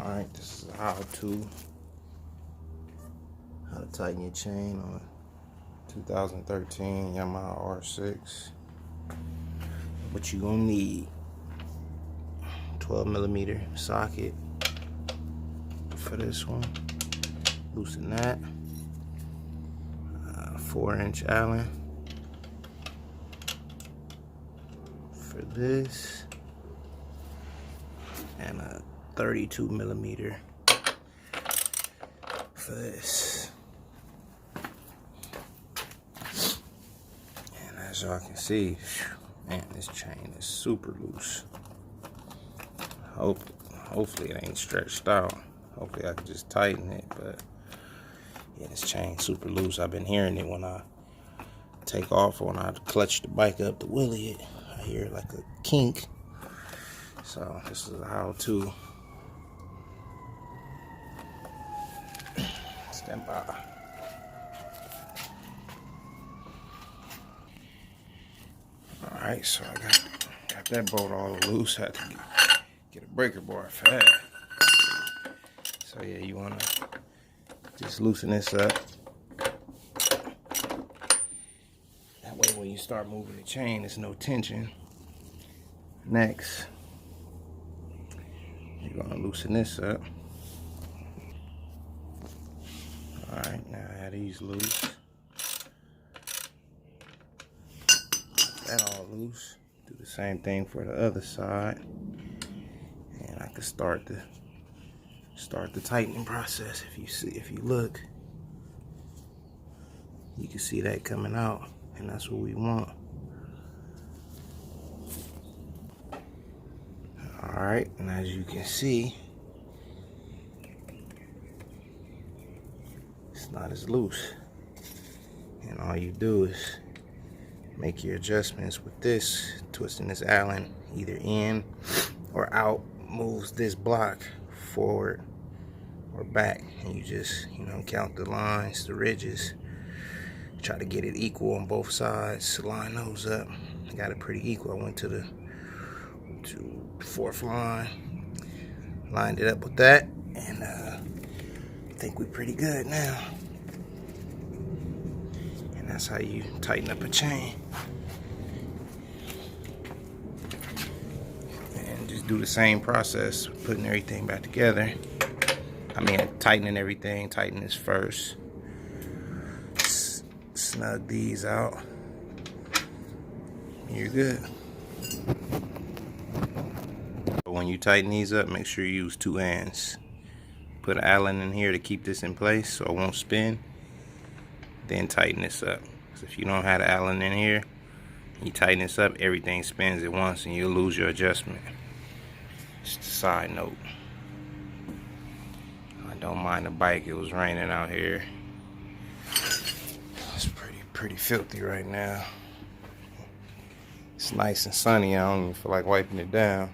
Alright, this is how to tighten your chain on a 2013 Yamaha R6. What you gonna need: 12mm socket for this one. Loosen that. 4-inch Allen for this, and a 32mm for this. And as y'all can see, man, this chain is super loose. Hopefully it ain't stretched out. Hopefully I can just tighten it, but yeah, this chain's super loose. I've been hearing it when I take off or when I clutch the bike up to wheelie it. I hear like a kink. So this is how to stand by. Alright, so I got that bolt all loose. Had to get a breaker bar for that. So yeah, you wanna just loosen this up. That way when you start moving the chain, there's no tension. Next, you're gonna loosen this up. Alright, now I have these loose. That all loose. Do the same thing for the other side. And I can start the tightening process. If you look, you can see that coming out, and that's what we want. Alright, and as you can see, it's not as loose. And all you do is make your adjustments with this, twisting this Allen either in or out, moves this block forward or back, and you just, count the lines, the ridges, try to get it equal on both sides, line those up. I got it pretty equal. I went to the fourth line, lined it up with that, and I think we're pretty good now. And that's how you tighten up a chain. And just do the same process, putting everything back together. Tightening everything. Tighten this first. Snug these out. You're good. When you tighten these up, make sure you use 2 hands. Put an Allen in here to keep this in place so it won't spin. Then tighten this up. So if you don't have the Allen in here, you tighten this up, everything spins at once and you'll lose your adjustment. Just a side note. I don't mind the bike. It was raining out here. It's pretty filthy right now. It's nice and sunny. I don't even feel like wiping it down.